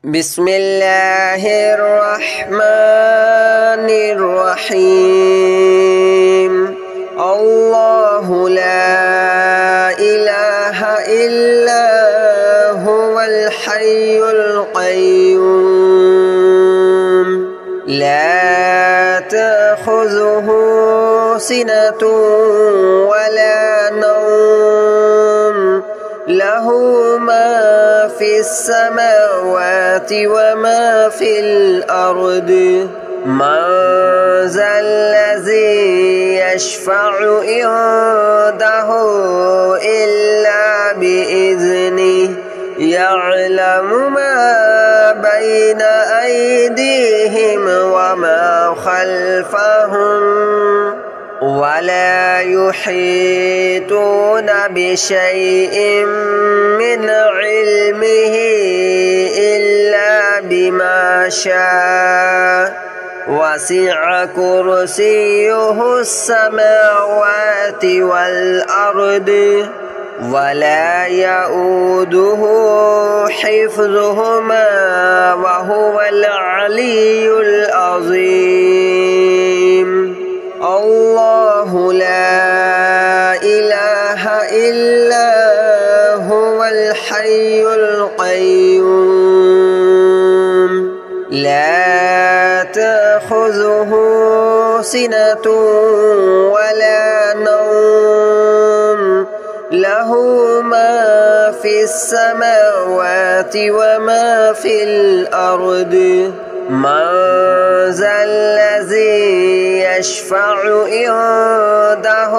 بسم الله الرحمن الرحيم الله لا إله إلا هو الحي القيوم لا تأخذه سنة ولا نوم له ما في السماوات وما في الأرض من ذا الذي يشفع عنده إلا بإذنه يعلم ما بين أيديهم وما خلفهم ولا يحيطون بشيء من علمه إلا بما شاء وسع كرسيه السماوات والأرض ولا يؤوده حفظهما وهو العلي العظيم الله لا إله إلا هو الحي القيوم لا تأخذه سنة ولا نوم له ما في السماوات وما في الأرض من ذا الذي يشفع عنده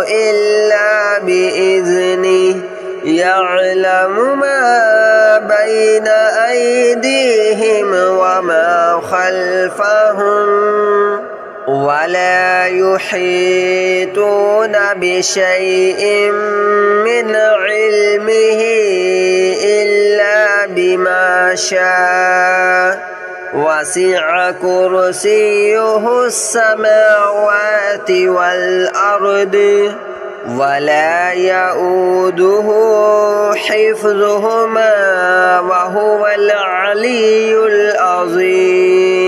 إلا بإذنه يعلم ما بين أيديهم وما خلفهم ولا يحيطون بشيء من علمه إلا بما شاء وسع كرسيه السماوات والأرض ولا يؤوده حفظهما وهو العلي العظيم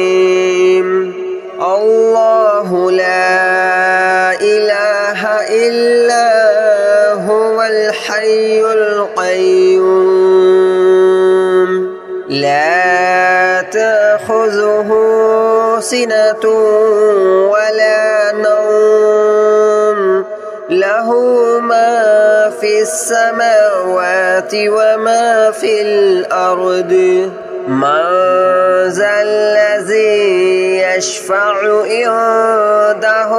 الله لا إله إلا هو الحي القيوم لا تأخذه سنة ولا نوم له ما في السماوات وما في الأرض من ذا الذي يشفع عنده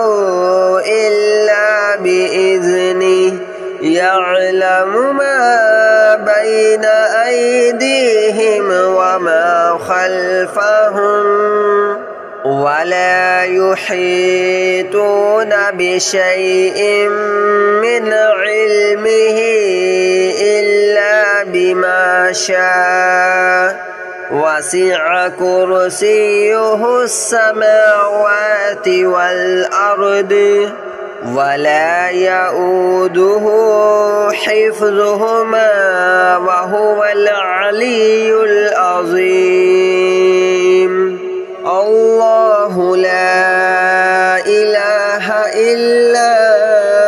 إلا بإذنه يعلم ما بين أيديهم وما خلفهم ولا يحيطون بشيء من علمه إلا بما شاء وسع كرسيه السماوات والأرض ولا يؤوده حفظهما وهو العلي العظيم الله لا إله إلا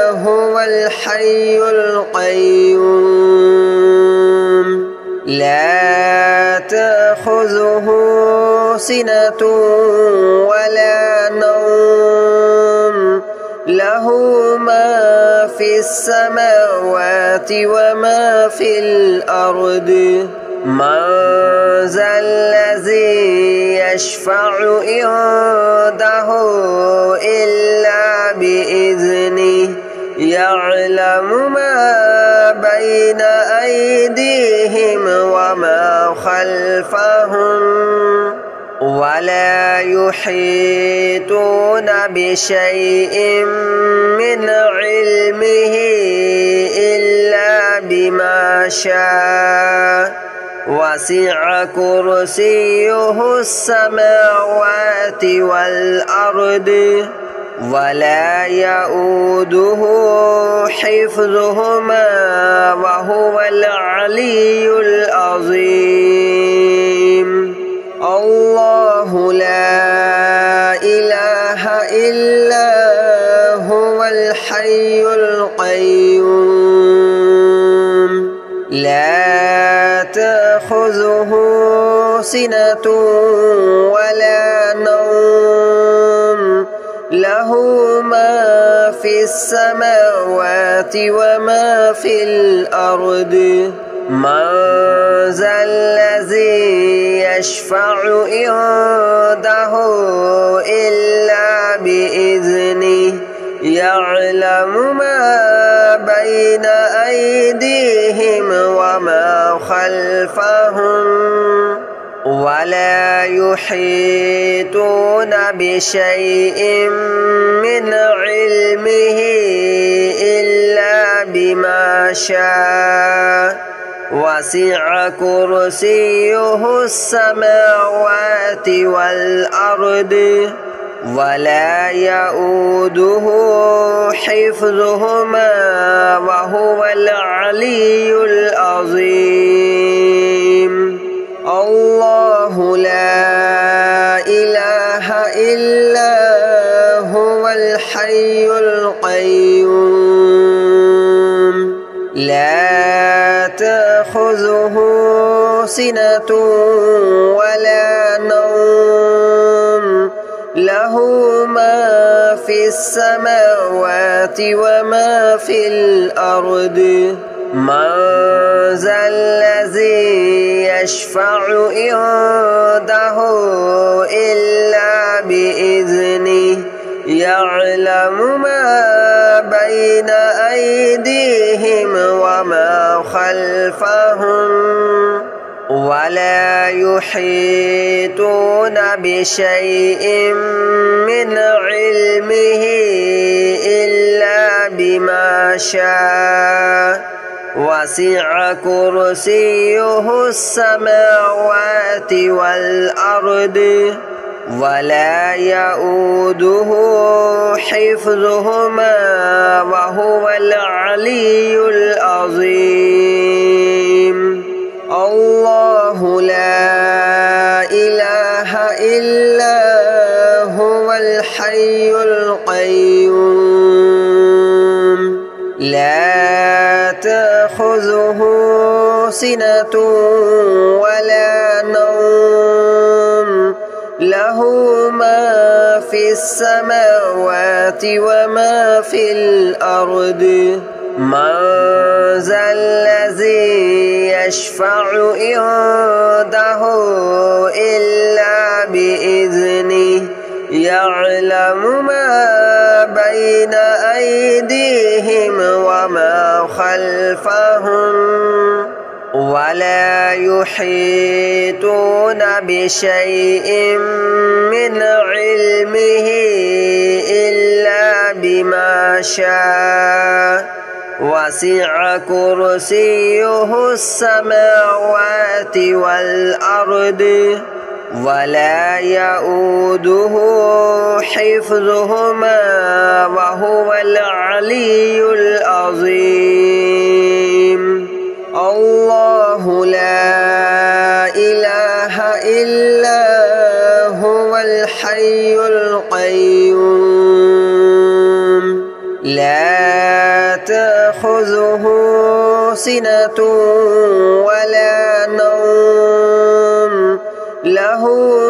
هو الحي القيوم لا تأخذه سنة ولا نوم له ما في السماوات وما في الأرض من ذا الذي يشفع عنده إلا بإذنه يعلم ما بين أيديهم وما خلفهم ولا يحيطون بشيء من علمه إلا بما شاء وسع كرسيه السماوات والأرض ولا يؤوده حفظهما وهو العلي العظيم. تأخذه سنة ولا نوم له ما في السماوات وما في الأرض من ذا الذي يشفع عنده إلا بإذنه يعلم ما بين أيديهم وما خلفهم ولا يحيطون بشيء من علمه إلا بما شاء وسع كرسيه السماوات والأرض ولا يؤوده حفظهما وهو العلي العظيم الله لا إله إلا هو الحي القيوم لا تأخذه سنة ولا نوم له ما في السماوات وما في الأرض من ذا الذي يشفع عنده إلا بإذنه يعلم ما بين أيديهم وما خلفهم ولا يحيطون بشيء من علمه إلا بما شاء وسع كرسيه السماوات والأرض ولا يؤوده حفظهما وهو العلي العظيم الله لا إله إلا هو الحي القيوم لا تأخذه سنة ولا نوم له ما في السماوات وما في الأرض من ذا الذي يشفع عنده إلا بإذنه يعلم ما بين أيديهم وما خلفهم ولا يحيطون بشيء من علمه إلا بما شاء وسع كرسيه السماوات والأرض ولا يؤوده حفظهما وهو العلي العظيم الله لا إله إلا هو الحي القيوم لا تأخذه سنة ولا نوم له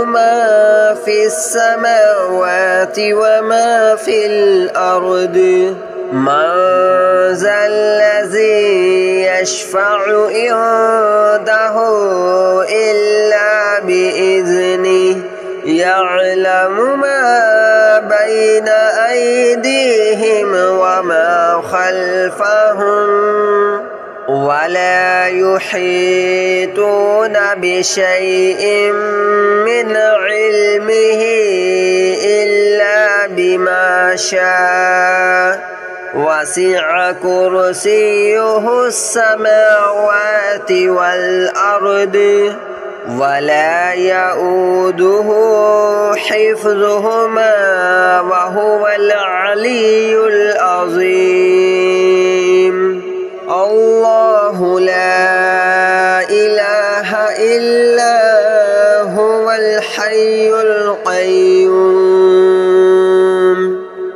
ما في السماوات وما في الأرض من ذا الذي يشفع عنده إلا بإذنه يعلم ما بين أيديهم وما خلفهم ولا يحيطون بشيء من علمه إلا بما شاء وسع كرسيه السماوات والأرض ولا يؤوده حفظهما وهو العلي العظيم الله لا إله إلا هو الحي القيوم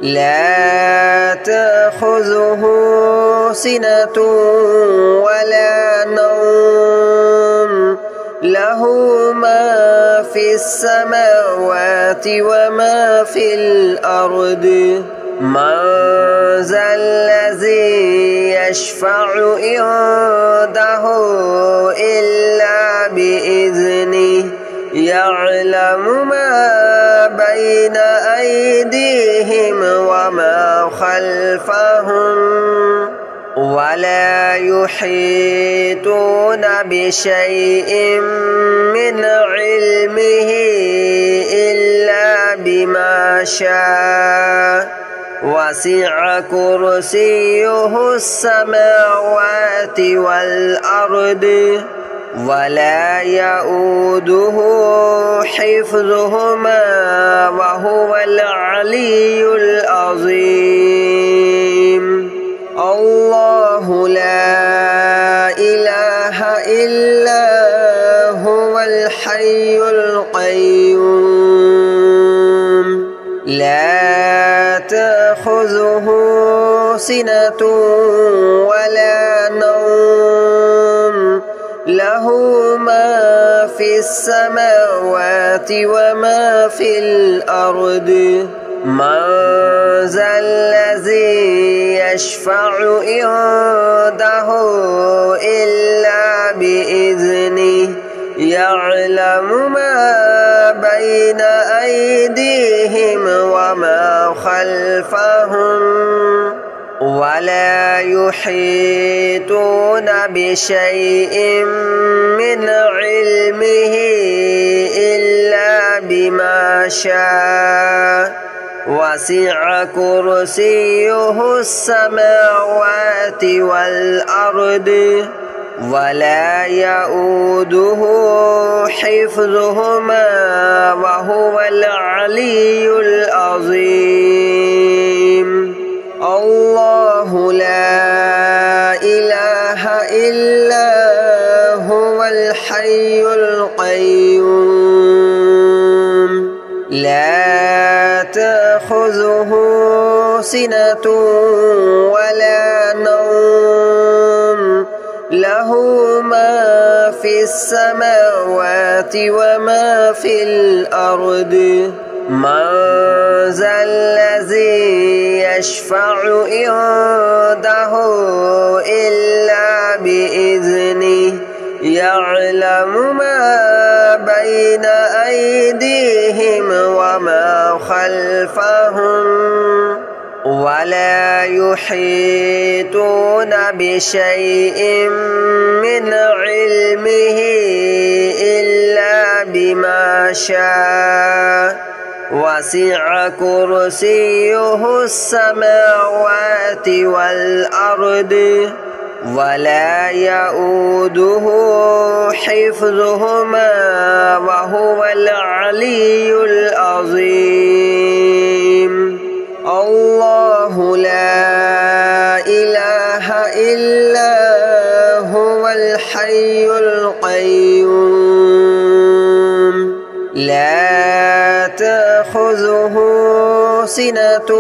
لا تأخذه سنة ولا نوم له له ما في السماوات وما في الأرض من ذا الذي يشفع عنده إلا بإذنه يعلم ما بين أيديهم وما خلفهم ولا يحيطون بشيء من علمه إلا بما شاء وسع كرسيه السماوات والأرض ولا يؤوده حفظهما وهو العلي العظيم الله لا إله إلا هو الحي القيوم لا تأخذه سنة ولا نوم له ما في السماوات وما في الأرض من ذا الذي يشفع عنده إلا بإذنه يعلم ما بين أيديهم وما خلفهم ولا يحيطون بشيء من علمه إلا بما شاء وسع كرسيه السماوات والأرض ولا يؤوده حفظهما وهو العلي العظيم الله لا إله إلا هو الحي القيوم لا تأخذه سنة ولا نوم له ما في السماوات وما في الأرض من ذا الذي يشفع عنده إلا بإذنه يعلم ما بين أيديهم وما خلفهم ولا يحيطون بشيء من علمه إلا بما شاء وسع كرسيه السماوات والأرض ولا يؤوده حفظهما وهو العلي العظيم الله لا إله إلا هو الحي القيوم لا تأخذه سنة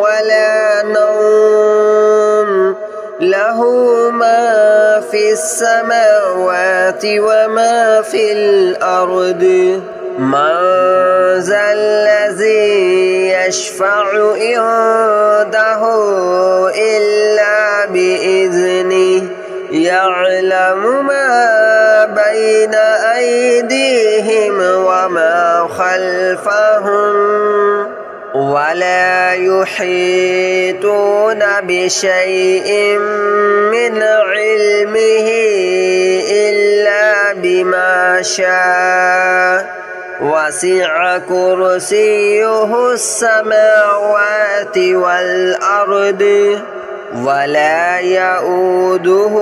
ولا نوم له ما في السماوات وما في الأرض من ذا الذي يشفع عنده إلا بإذنه يعلم ما بين أيديهم وما خلفهم ولا يحيطون بشيء من علمه إلا بما شاء وسع كرسيه السماوات والأرض ولا يؤوده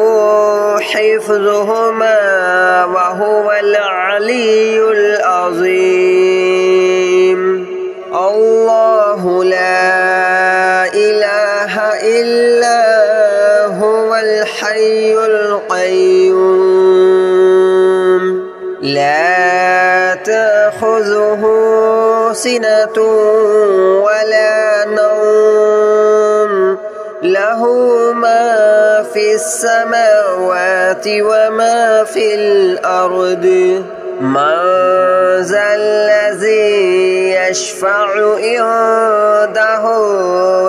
حفظهما وهو العلي العظيم الله لا إله إلا هو الحي القيوم لا تأخذه سنة ولا نوم له ما في السماوات وما في الأرض من ذا الذي يشفع عنده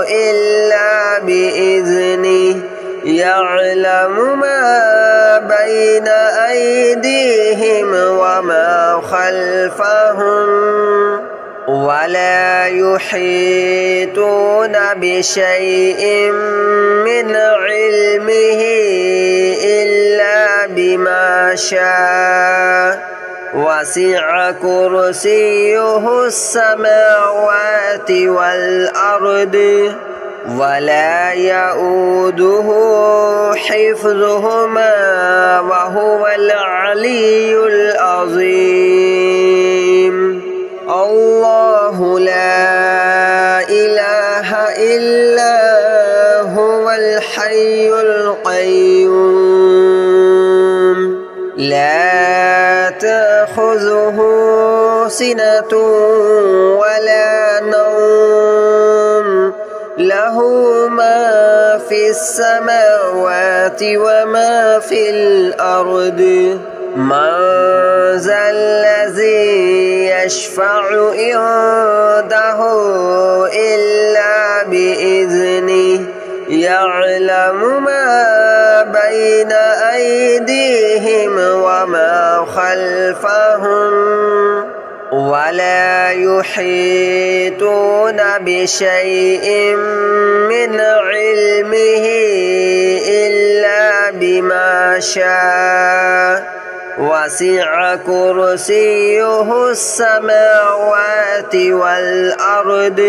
إلا بإذنه يعلم ما بين أيديهم وما خلفهم ولا يحيطون بشيء من علمه إلا بما شاء وسع كرسيه السماوات والأرض ولا يؤوده حفظهما وهو العلي العظيم الله لا إله إلا هو الحي القيوم لا تأخذه سنة ولا نوم له ما في السماوات وما في الأرض من ذا الذي يشفع عنده إلا بإذنه يعلم ما بين أيديهم وما خلفهم ولا يحيطون بشيء من علمه إلا بما شاء وسع كرسيه السماوات والأرض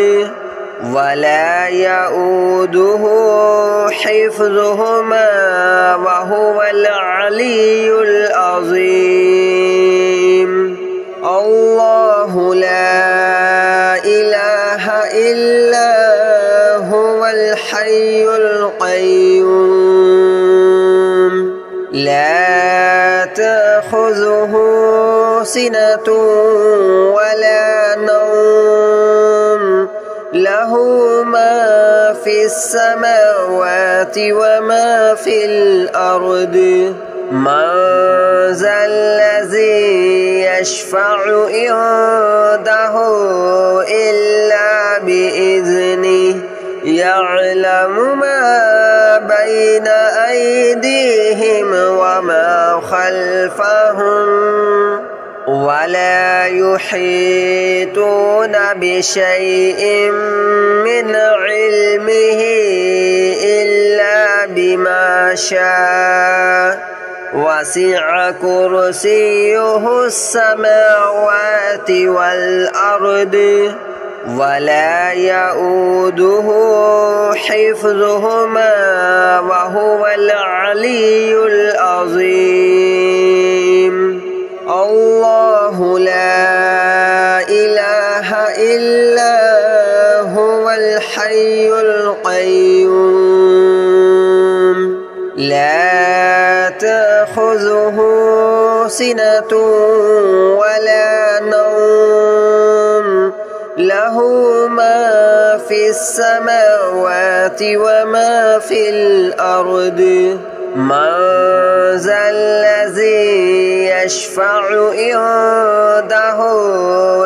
ولا يؤوده حفظهما وهو العلي العظيم الله لا إله إلا هو الحي القيوم لا تأخذه سنة ولا نوم له ما في السماوات وما في الأرض من ذا الذي يشفع عنده إلا بإذنه يعلم ما بين أيديهم وما خلفهم ولا يحيطون بشيء من علمه إلا بما شاء وسع كرسيه السماوات والأرض ولا يؤوده حفظهما وهو العلي العظيم الله لا إله إلا هو الحي القيوم لا تأخذه سنة ولا نوم له ما في السماوات وما في الأرض من ذا الذي يشفع عنده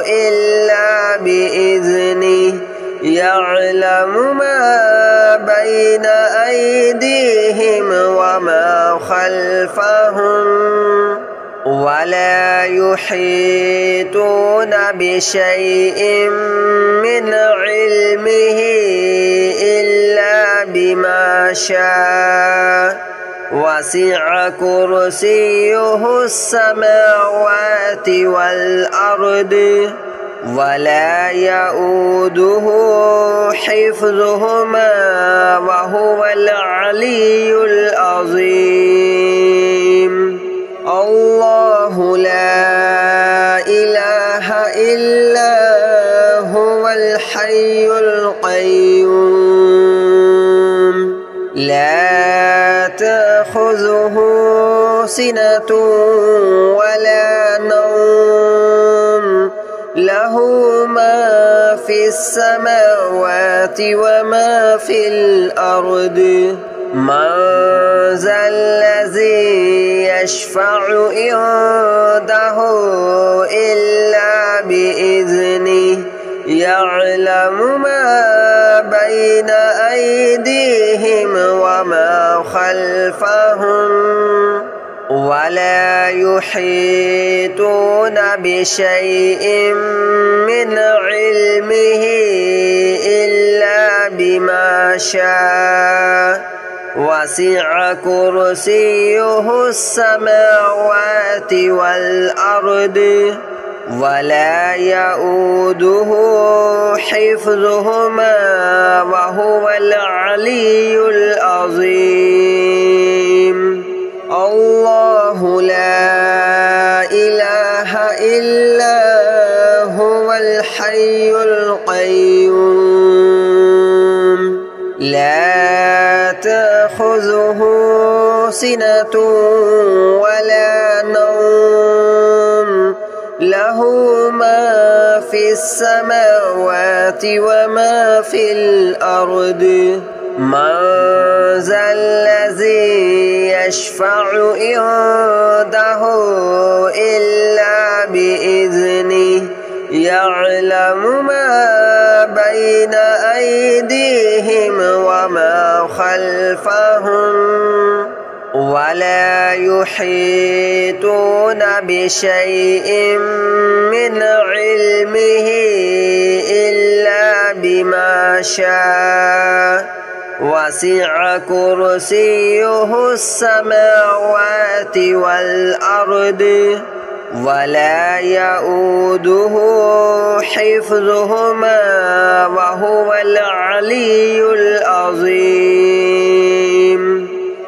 إلا بإذنه يعلم ما بين أيديهم وما خلفهم ولا يحيطون بشيء من علمه إلا بما شاء وسع كرسيه السماوات والأرض ولا يؤوده حفظهما وهو العلي العظيم الله لا إله إلا هو الحي القيوم لا تأخذه سنة ولا نوم له ما في السماوات وما في الأرض من ذا الذي يشفع عنده إلا بإذنه يعلم ما بين أيديهم وما خلفهم ولا يحيطون بشيء من علمه إلا بما شاء وسع كرسيه السماوات والأرض ولا يؤوده حفظهما وهو العلي العظيم الله لا إله إلا هو الحي القيوم لا تأخذه سنة ولا نوم له ما في السماوات وما في الأرض من ذا الذي يشفع عنده إلا بإذنه يعلم ما بين أيديهم وما خلفهم ولا يحيطون بشيء من علمه إلا بما شاء وسع كرسيه السماوات والأرض ولا يؤوده حفظهما وهو العلي العظيم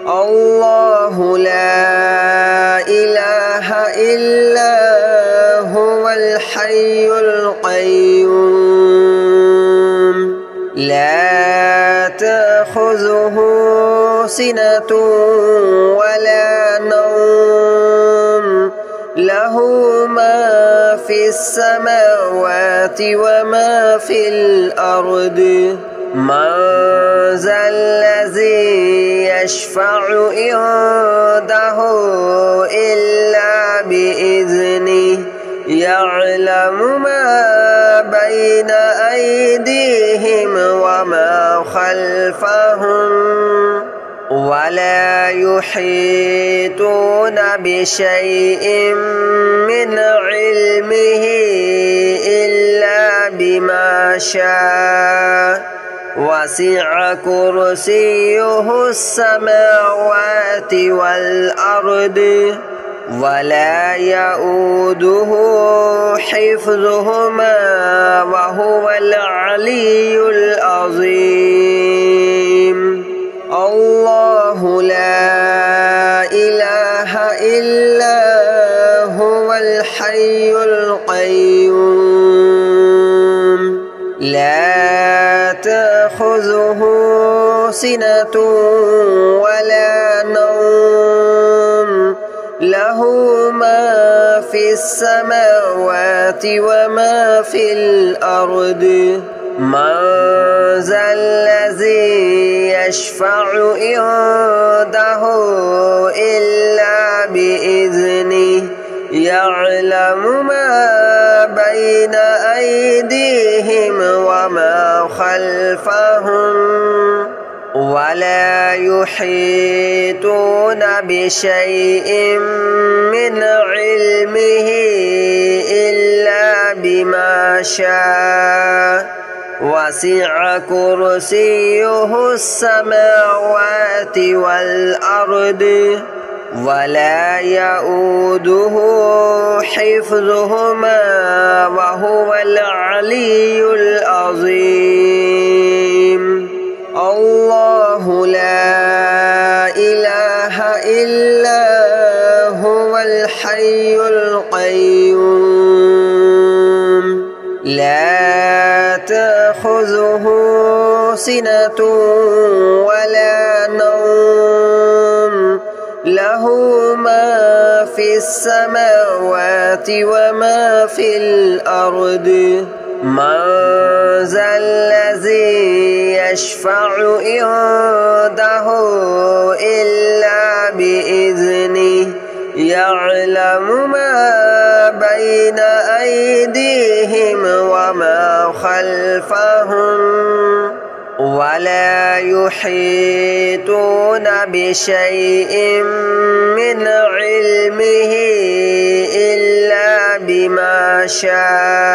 الله لا إله إلا هو الحي القيوم لا تأخذه سنة ولا نوم له ما في السماوات وما في الأرض من ذا الذي يشفع عنده إلا بإذنه يعلم ما بين أيديهم وما خلفهم ولا يحيطون بشيء من علمه إلا بما شاء وسع كرسيه السماوات والأرض ولا يؤوده حفظهما وهو العلي العظيم الله لا إله إلا هو الحي القيوم لا تأخذه سنة ولا نوم له ما في السماوات وما في الأرض من ذا الذي يشفع عنده إلا بإذنه يعلم ما بين أيديهم وما خلفهم ولا يحيطون بشيء من علمه إلا بما شاء وسع كرسيه السماوات والأرض ولا يؤوده حفظهما وهو العلي العظيم الله لا إله إلا هو الحي القيوم لا تأخذه سنة ولا نوم له ما في السماوات وما في الأرض من ذا الذي يشفع عنده بين أيديهم وما خلفهم ولا يحيطون بشيء من علمه إلا بما شاء